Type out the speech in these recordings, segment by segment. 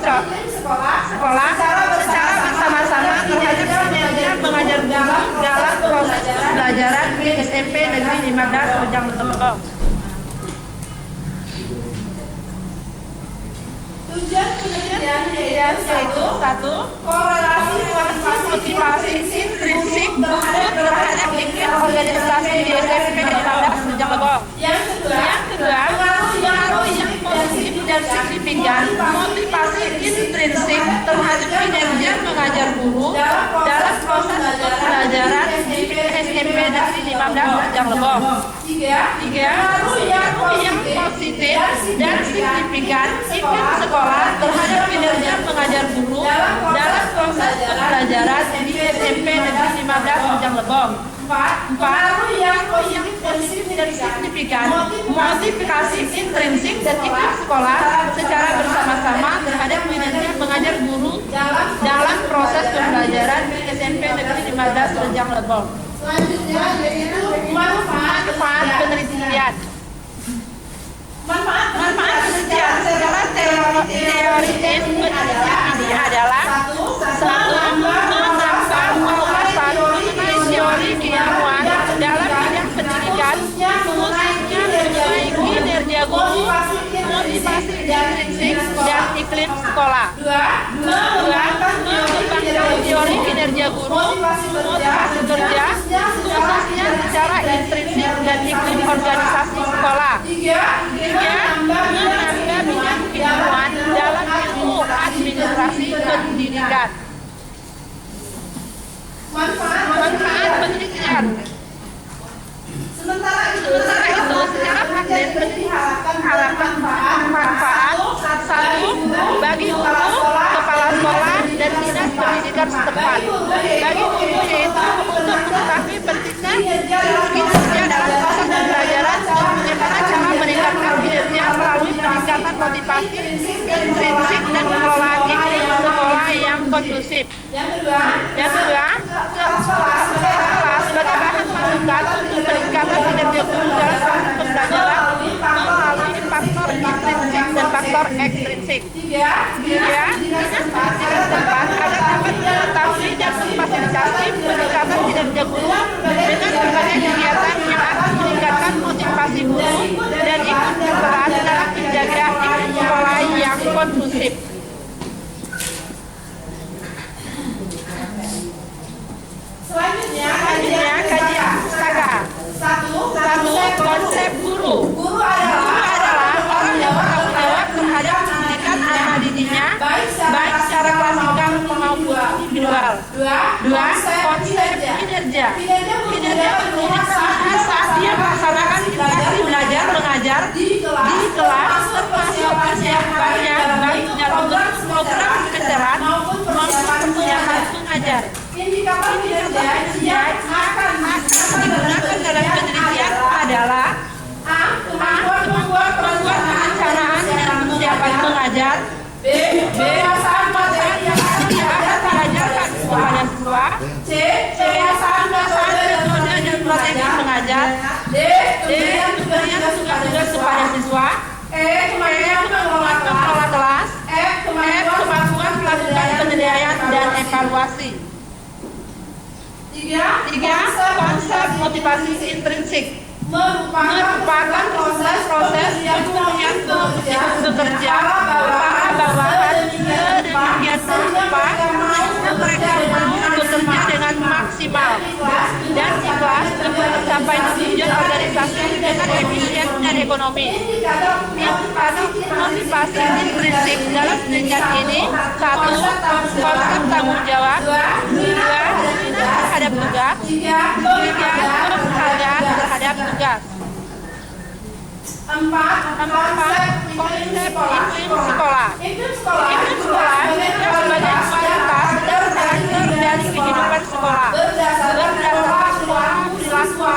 sekolah secara bersama-sama terhadap kinerja pengajar guru dalam proses pembelajaran di SMP Negeri 15 Rejang Lebong. Tujuan penelitian yaitu 1. korelasi Motivasi intrinsik terhadap iklim organisasi di SMP Negeri 15 Rejang Lebong. Yang kedua, pengaruh yang positif dan signifikan motivasi intrinsik terhadap kinerja mengajar guru dalam proses pembelajaran di SMP Negeri 15 Rejang Lebong. 3. Pengaruh yang positif dan signifikan iklim sekolah terhadap kinerja mengajar guru dalam proses pembelajaran di SMP Negeri 15 Rejang Lebong. 4. Pengaruh yang positif dan signifikan motivasi intrinsik dan iklim sekolah secara bersama-sama terhadap kinerja mengajar guru dalam proses pembelajaran di SMP Negeri 15 Rejang Lebong. selanjutnya yaitu manfaat penelitian. Manfaat penelitian secara teoritis penelitian ini adalah 1. Menambah wawasan mengenai teori keilmuan dalam bidang pendidikan, khususnya mengenai kinerja guru, motivasi intrinsik dan iklim sekolah. 2. Mengembangkan teori kinerja guru, motivasi kerja, khususnya secara intrinsik dan iklim organisasi sekolah. 3. Menambah bidang keilmuan dalam ilmu administrasi pendidikan. Manfaat penelitian. Sementara itu secara praktis harapan manfaat 1. Bagi guru, kepala sekolah, dan dinas pendidikan setempat. Bagi guru yaitu untuk mengetahui pentingnya kinerja dalam proses pembelajaran dan bagaimana cara meningkatkan kinerja melalui peningkatan motivasi intrinsik dan pengelolaan iklim sekolah yang kondusif. Yang kedua, kelas sebagai bahan masukan untuk peningkatan kinerja guru dalam proses pembelajaran melalui faktor intrinsik dan faktor ekstrinsik. 3. Dinas pendidikan setempat agar dapat mengetahui dan memfasilitasi peningkatan kinerja guru dengan berbagai kegiatan yang akan meningkatkan motivasi guru dan ikut berperan dalam menjaga iklim sekolah yang kondusif. selanjutnya Kajian pustaka. 1. Konsep guru. Guru adalah Orang yang bertanggung jawab terhadap pendidikan anak didiknya, baik secara klasikal maupun individual. 2. Konsep kinerja. Kinerja pendidik saat dia melaksanakan interaksi belajar mengajar di kelas, termasuk persiapannya baik dalam bentuk program spesialan maupun persiapan mengajar. indikator kinerja yang akan Digunakan dalam penelitian adalah kemampuan perencanaan dan persiapan mengajar, B. Penguasaan materi yang akan diajarkan kepada siswa, C. Penguasaan metode dan strategi mengajar, D. pemberian tugas kepada siswa, E. Kemampuan mengelola kelas, F. kemampuan melakukan penilaian dan evaluasi. 3. Konsep motivasi intrinsik merupakan proses yang bekerja para bawahan sedemikian rupa mereka bekerja dengan maksimal dan ikhlas demi mencapai tujuan organisasi dengan efisien dan ekonomi. Motivasi intrinsik dalam tingkat ini 1. Konsep tanggung jawab, 2. Terhadap tugas, 3. Penghargaan terhadap tugas. 4. Konsep iklim sekolah. Iklim sekolah sebagai kualitas dan karakter dari kehidupan sekolah berdasarkan perilaku siswa,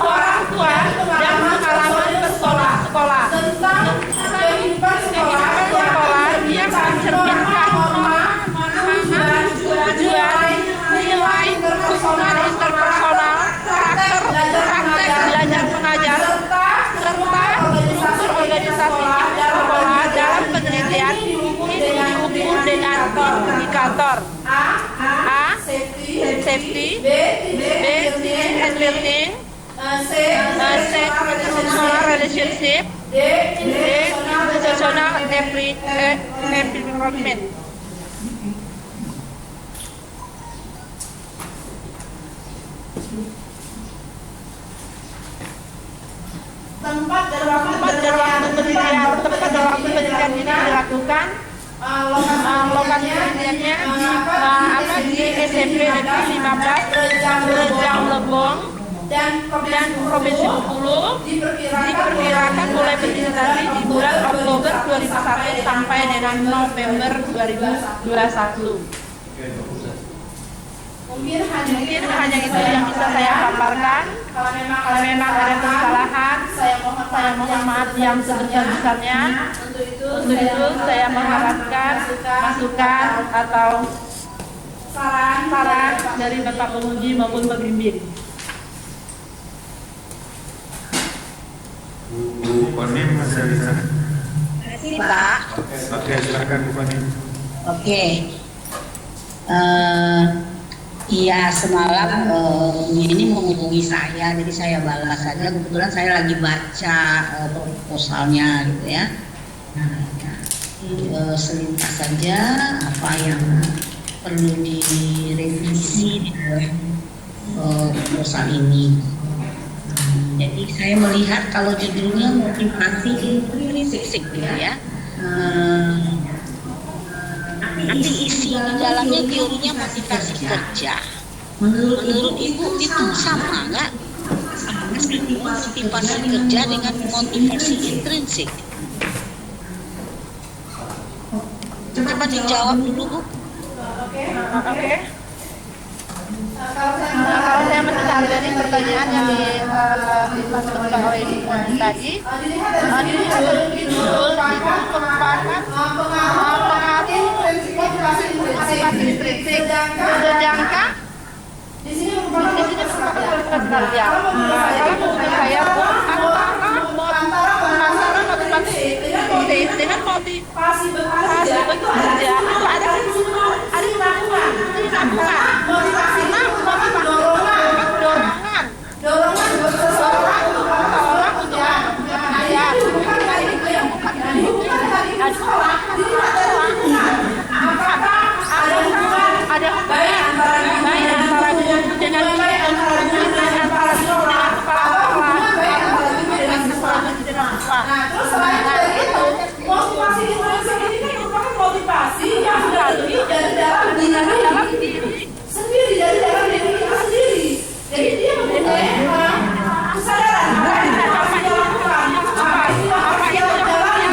orang tua, dan pengalaman personal sekolah. Kehidupan sekolah yang mencerminkan tujuan, nilai, hubungan interpersonal, praktek belajar mengajar, serta struktur organisasi sekolah dalam penelitian. Ini safety. B. Teaching and learning. C. Interpersonal relationship. D. Institutional environment. Tempat dan waktu Tempat dan waktu pendidikan ini dilakukan. Lokasi pendidikannya di SMP Negeri 15 Rejang Lebong dan Provinsi Bengkulu. Diperkirakan mulai berimplementasi di bulan Oktober 2021 sampai dengan November 2021. Mungkin hanya itu yang bisa saya paparkan. Kalau Kalau memang ada kesalahan, saya mohon maaf yang sebesar-besarnya. Untuk itu saya mengharapkan masukan atau saran dari Bapak Penguji maupun pembimbing. Bu Konim masih bisa. Pak. Oke, silakan Bu Konim. Oke. Iya, semalam ini menghubungi saya, jadi saya balas saja. Kebetulan saya lagi baca proposalnya gitu ya. Nah, selintas saja apa yang perlu direvisi di dalam proposal ini. Jadi saya melihat kalau judulnya motivasi intrinsik gitu ya. Nanti isi di dalamnya teorinya motivasi kerja. Menurut Ibu itu sama nggak? Motivasi kerja dengan motivasi intrinsik. Coba dijawab dulu Bu. Oke. Kalau saya mendengar dari pertanyaan yang disampaikan oleh Ibu tadi, judul merupakan pengaruh motivasi intrinsik. Sedangkan di sini merupakan motivasi kerja. Kalau menurut saya antara motivasi intrinsik dengan motivasi bekerja itu ada sambungan. Dorongan seseorang untuk ada baik antara guru dengan motivasi ini kan merupakan motivasi yang melalui dari dalam diri sendiri, dari dalam diri kita sendiri. Jadi dia mempunyai kesadaran apa yang harus dia lakukan, apa itu yang harus dia jalani,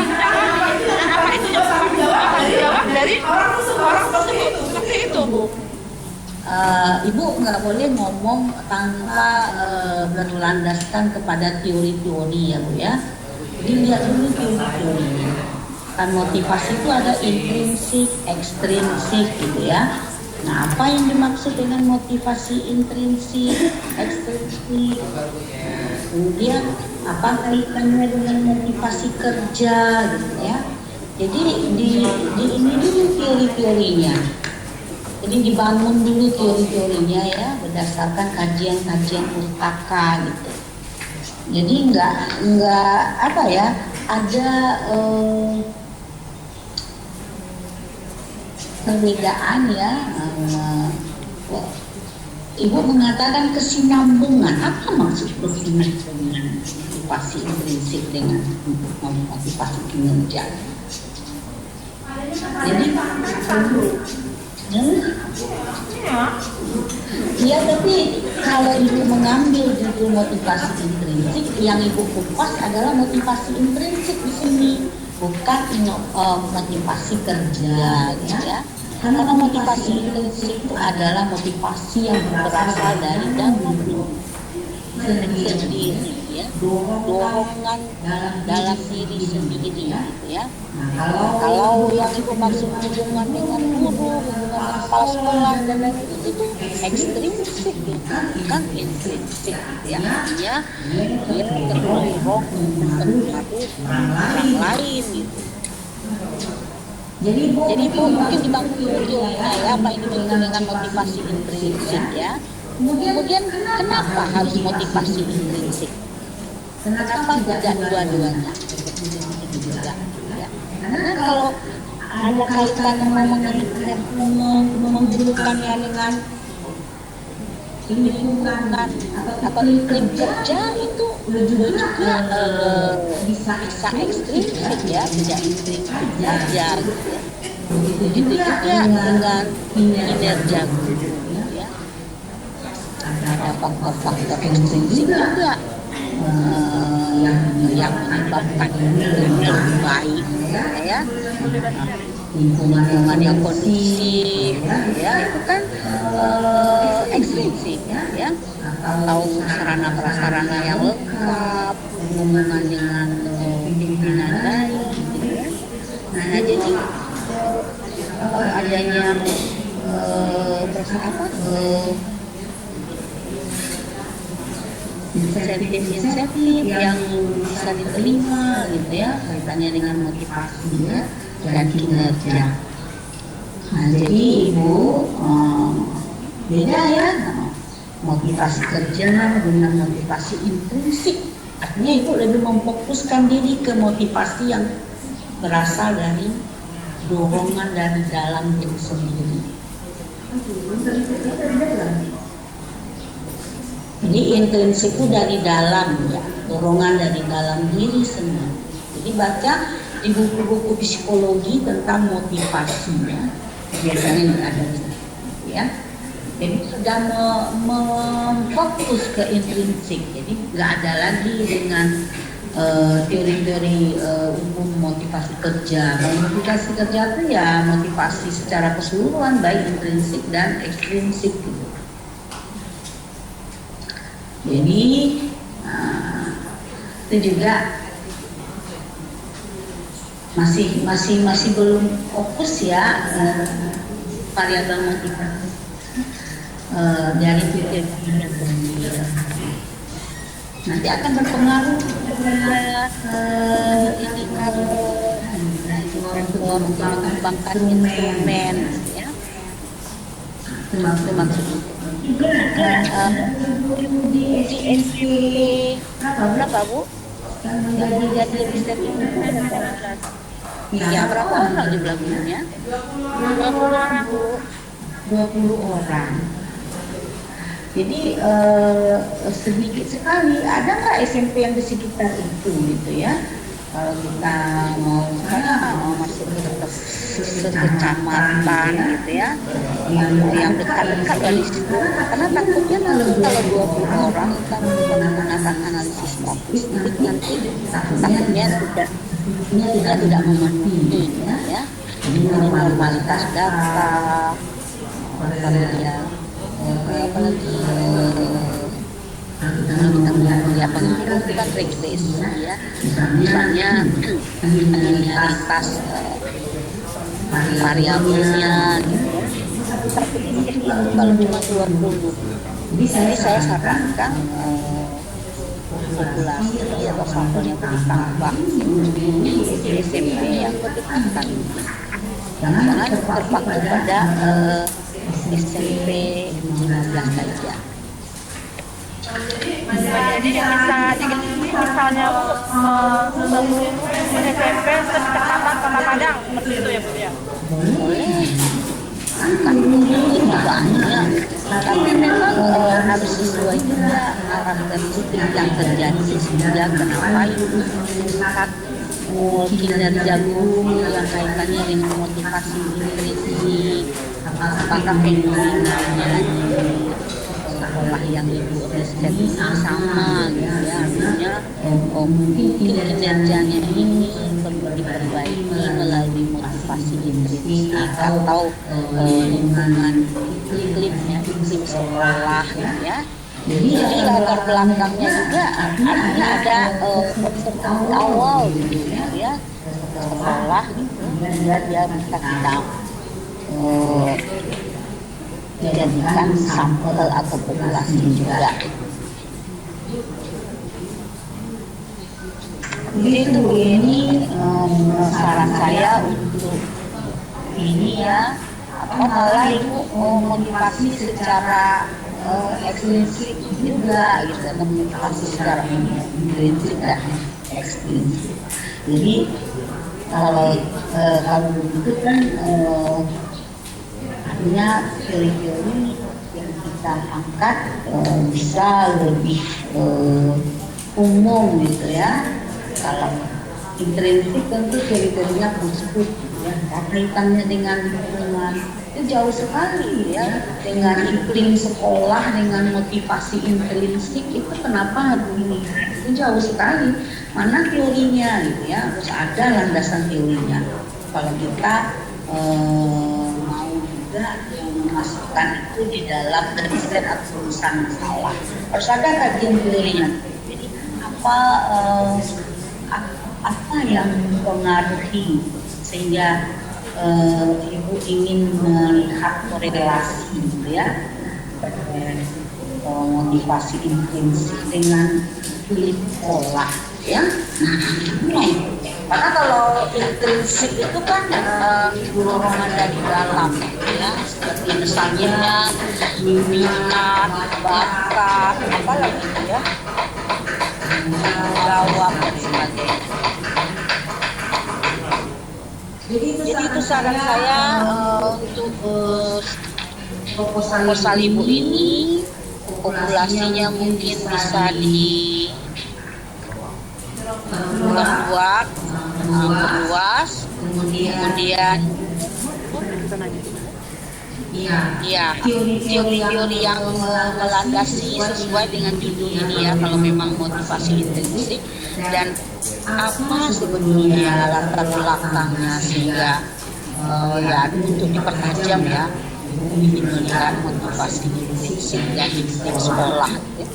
dan apa itu yang tanggung jawab dari orang tersebut. Seperti itu Bu. Ibu nggak boleh ngomong tanpa berlandaskan kepada teori-teori ya Bu ya. Jadi lihat dulu teori-teorinya. Kan motivasi itu ada intrinsik, ekstrinsik gitu ya. Nah, apa yang dimaksud dengan motivasi intrinsik, ekstrinsik? Kemudian apa kaitannya dengan motivasi kerja gitu ya? Jadi di ini dulu teori-teorinya. Jadi dibangun dulu teori-teorinya ya berdasarkan kajian-kajian pustaka gitu. Jadi enggak apa ya, ada perbedaan ya. Ibu mengatakan kesinambungan. Apa maksud kesinambungan motivasi intrinsik dengan motivasi kinerja? Jadi ya, tapi kalau ibu mengambil judul motivasi intrinsik, yang ibu kupas adalah motivasi intrinsik di sini, bukan motivasi kerja, ya. Karena motivasi intrinsik itu adalah motivasi yang berasal dari dalam sendiri, ya, dorongan dalam diri sendiri, gitu ya. Kalau yang ibu maksud hubungan dengan guru, hubungan dengan kepala sekolah dan lain-lain itu ekstrinsik, bukan intrinsik, ya. Dia terdorong terpengaruh orang lain gitu. Jadi Bu mungkin dibangun kurikulumnya ya, apa ini dengan motivasi intrinsik ya. Kemudian kenapa harus motivasi intrinsik? Kenapa tidak dua-duanya? Juga, ya. Karena kalau ada kaitan menghubungkannya dengan lingkungan atau iklim kerja itu juga bisa ekstrinsik ya, tidak intrinsik saja gitu ya. Begitu juga dengan kinerja guru ya. Ada faktor-faktor ekstrinsik juga yang menyebabkan lebih baik ya, lingkungan yang kondusif ya, itu kan ekstrinsik ya, atau sarana prasarana yang lengkap, hubungan dengan pimpinan baik gitu ya. Nah jadi adanya insentif yang bisa diterima gitu ya, kaitannya dengan motivasi ya, dan kinerja. Nah jadi Ibu beda ya, motivasi kerja dengan motivasi intrinsik. Artinya Ibu lebih memfokuskan diri ke motivasi yang berasal dari dorongan dari dalam diri sendiri. Jadi intrinsik itu dari dalam ya, dorongan dari dalam diri sendiri. Jadi baca di buku-buku psikologi tentang motivasi ya, biasanya ada ya. Jadi sudah memfokus ke intrinsik. Jadi nggak ada lagi dengan teori-teori umum motivasi kerja. Motivasi kerja itu ya motivasi secara keseluruhan, baik intrinsik dan ekstrinsik gitu. Jadi itu juga masih belum fokus ya variabel motivasi dari pikir nanti akan berpengaruh pada indikator untuk mengembangkan instrumen ya, itu maksudnya. Di SMP berapa Bu? Yang jadi riset itu ya berapa orang jumlah gurunya? 20 orang Bu. 20 orang. Jadi sedikit sekali. Ada nggak SMP yang di sekitar itu gitu ya? Kalau kita mau masuk ke kecamatan gitu ya, yang dekat-dekat dari situ, karena takutnya nanti kalau 20 orang kita menggunakan analisis statistik nanti takutnya tidak memenuhi ya. Jadi normalitas data, apalagi kita melihat pengaruh kan regresi ya, misalnya linearitas variabelnya gitu. Kalau cuma 20, jadi saya sarankan populasi atau sampelnya ditambah di SMP yang berdekatan, jangan terpaku pada SMP 15 saja. Jadi misalnya SMP sekecamatan Kota Padang seperti itu ya Bu ya? Boleh, kan mungkin banyak, tapi memang harus sesuai juga karakteristik yang terjadi sehingga kenapa itu saat kinerja guru yang kaitannya dengan motivasi intrinsik, apakah fenomenanya di sekolah yang Ibu riset ini sama gitu ya, artinya mungkin kinerjanya ini perlu diperbaiki melalui motivasi intrinsik atau lingkungan iklimnya, iklim sekolah gitu ya. Jadi latar belakangnya juga artinya ada observasi awal gitu ya, sekolah gitu, dan dia bisa kita dijadikan sampel atau populasi juga. Jadi itu begini saran saya untuk ini ya, apa malah itu motivasi secara ekstrinsik juga gitu, atau motivasi secara intrinsik dan ekstrinsik. Jadi kalau begitu kan artinya teori-teori yang kita angkat bisa lebih umum gitu ya. Kalau intrinsik tentu teori-teorinya positif ya, kaitannya dengan lingkungan itu jauh sekali ya, dengan iklim sekolah, dengan motivasi intrinsik itu kenapa begini, itu jauh sekali. Mana teorinya gitu ya, harus ada landasan teorinya. Kalau kita mau juga memasukkan itu di dalam riset atau tulisan masalah, harus ada kajian teorinya. Jadi apa yang mempengaruhi sehingga ibu ingin melihat korelasi gitu ya, motivasi intrinsik dengan pilih pola ya. Nah, karena kalau intrinsik itu kan dorongan dari dalam ya, seperti misalnya minat, bakat, apa lagi ya, jawab dan sebagainya. Jadi itu saran saya untuk proposal ibu ini, populasinya mungkin bisa diperluas, kemudian teori-teori yang melandasi sesuai dengan judul ini ya, kalau memang motivasi intrinsik, dan apa sebetulnya latar belakangnya sehingga ya untuk dipertajam ya, ini melihat motivasi intrinsik dan iklim sekolah ya.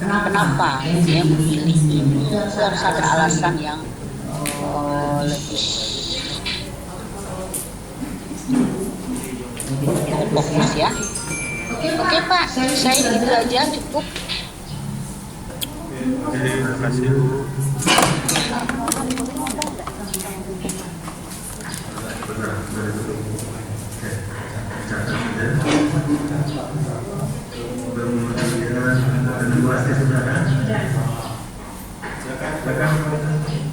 Kenapa dia memilih ini? Itu harus ada alasan yang lebih fokus ya. Oke Pak, saya itu aja cukup. Terima kasih Bu.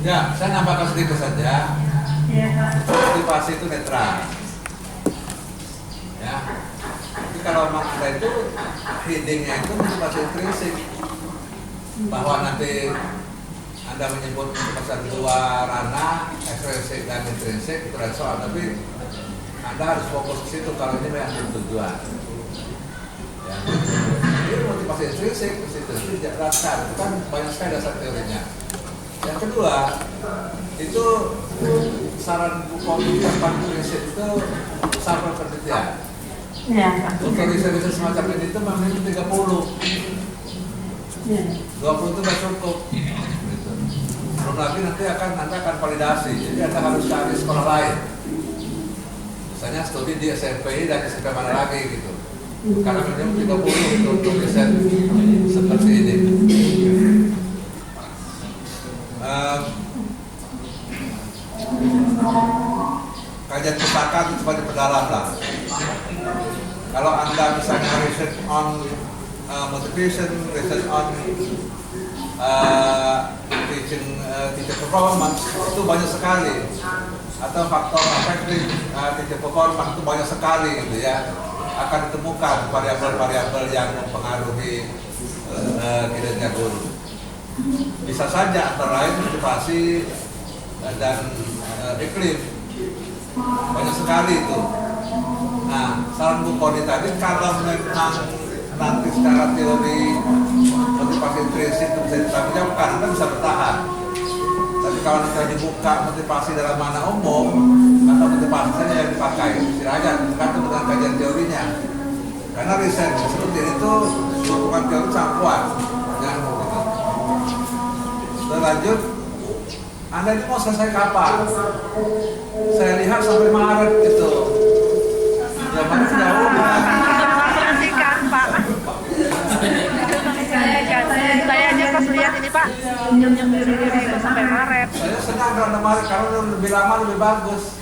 Ya, saya nambahkan sedikit saja. Motivasi itu netral. Ya, jadi kalau memang kita itu headingnya itu motivasi intrinsik, bahwa nanti Anda menyebut motivasi dua ranah, ekstrinsik dan intrinsik, itu ada soal, tapi Anda harus fokus ke situ kalau ini memang tujuan. Ya. Jadi motivasi intrinsik ke situ, itu dasar, itu kan banyak sekali dasar teorinya. Yang kedua, itu saran Bu Kopi tentang prinsip itu sampel penelitian. Ya. Untuk riset-riset semacam ini itu memang 30. 20 itu nggak cukup. Gitu. Belum lagi nanti Anda akan validasi, jadi Anda harus cari sekolah lain. Misalnya studi di SMP dan SMP mana lagi gitu. Karena memang 30 untuk riset seperti ini. Kajian pustaka itu sebagai pendalam lah. Kalau Anda misalnya research on motivation, research on teacher performance, itu banyak sekali. Atau faktor affecting teacher performance itu banyak sekali gitu ya. Akan ditemukan variabel-variabel yang mempengaruhi kinerja guru. Bisa saja antara lain motivasi dan iklim, banyak sekali itu. Nah, saran Bu Koni tadi, kalau memang nanti secara teori motivasi intrinsik itu bisa ditanggung-jawabkan, Anda bisa bertahan. Tapi kalau kita dibuka motivasi dalam mana umum atau motivasi saja yang dipakai, silahkan tergantung dengan kajian teorinya. Karena riset seperti itu bukan teori campuran. Ya, gitu. Lanjut, Anda ini mau selesai kapan? Saya lihat sampai Maret gitu. Ya Maret jauh kan? Perhatikan Pak. Saya aja pas lihat ini Pak, nyem diri itu sampai Maret. Saya senang karena Maret, karena lebih lama lebih bagus.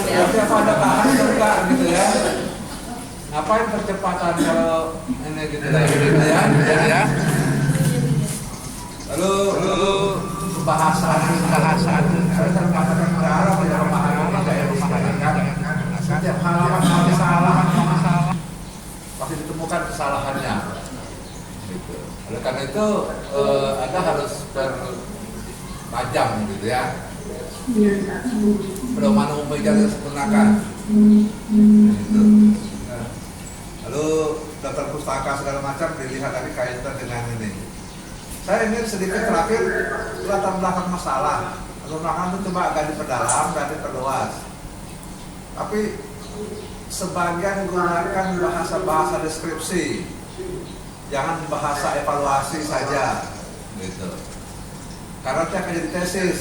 Tapi apa ada tahan enggak gitu ya? Ngapain percepatan kalau ini gitu ya? Lalu bahasa saya sering mengatakan cara memahami gaya memahami setiap halaman masalah pasti ditemukan kesalahannya. Gitu. Oleh karena itu Anda harus bertajam gitu ya. Pedoman umum yang disempurnakan. Gitu. Lalu daftar pustaka segala macam dilihat tadi kaitan dengan ini. Saya ingin sedikit terakhir latar belakang masalah. Latar belakang itu coba agak diperdalam dan diperluas. Tapi sebagian gunakan bahasa-bahasa deskripsi, jangan bahasa evaluasi saja, gitu. Karena itu akan jadi tesis.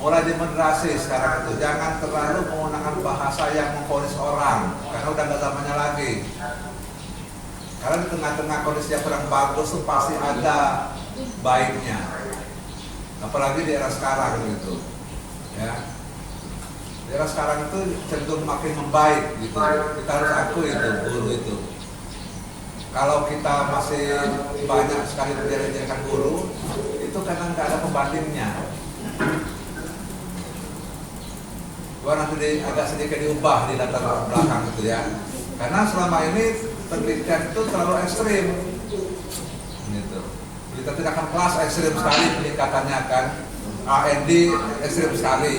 Mulai demoderasi sekarang itu, jangan terlalu menggunakan bahasa yang memvonis orang, karena udah nggak zamannya lagi. Karena di tengah-tengah kondisi yang kurang bagus itu pasti ada baiknya, apalagi di era sekarang gitu, ya. Di era sekarang itu cenderung makin membaik gitu. Kita harus akui itu, guru itu. Kalau kita masih banyak sekali menjadikan guru, itu karena nggak ada pembandingnya. Gua nanti agak sedikit diubah di latar belakang gitu ya. Karena selama ini penelitian itu terlalu ekstrim, gitu. Kita tidak akan kelas ekstrim sekali peningkatannya kan, A&D ekstrim sekali.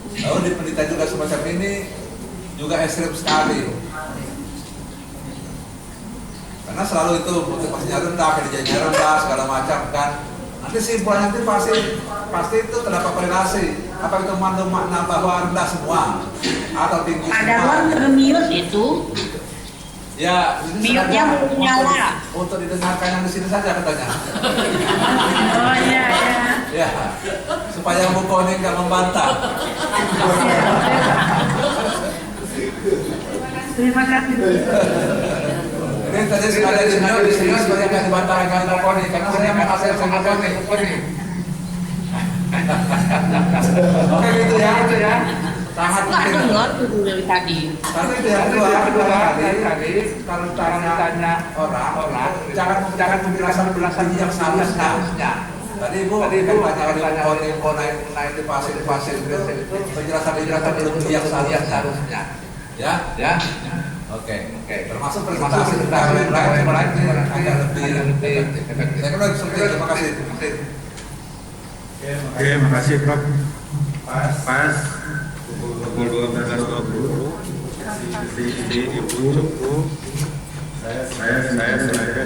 Lalu di penelitian juga semacam ini juga ekstrim sekali. Karena selalu itu motivasinya rendah, kerjanya rendah, segala macam kan. Nanti simpulannya itu pasti itu terdapat korelasi. Apa itu mengandung makna bahwa rendah semua atau tinggi semua? Padahal termius itu. Ya, Mute-nya menyala. untuk didengarkan yang di sini saja katanya. Oh iya. Ya, supaya Bu Koni nggak membantah. Terima kasih. Ini tadi ada di sini supaya nggak dibantah dengan Bu Koni, karena saya menghasil sama Bu Koni. Oke gitu ya. Sangat Nggak penting. dengar tuh dari tadi. Tapi itu yang kedua tadi kalau tanya orang jangan penjelasan yang seharusnya. Tadi Ibu tanya info naik di pasir penjelasan belum yang seharusnya. Ya. Oke. Termasuk presentasi tentang lain agak lebih efektif. Saya kira seperti itu. Terima kasih. Oke, makasih Prof. Pas pukul 12.20 di Ibu cukup. Saya sengaja tidak ada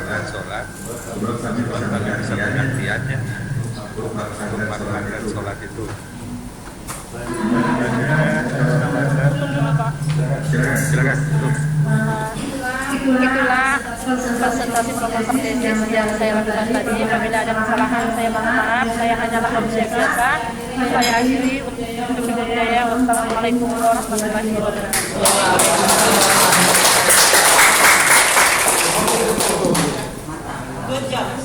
waktu sholat. Sebelum kami bisa pengertiannya untuk melakukan sholat itu. Silakan. Itulah presentasi proposal tesis yang saya lakukan tadi. Apabila ada kesalahan, saya mohon maaf. Saya hanyalah manusia biasa. Saya akhiri untuk saya. Wassalamualaikum warahmatullahi wabarakatuh.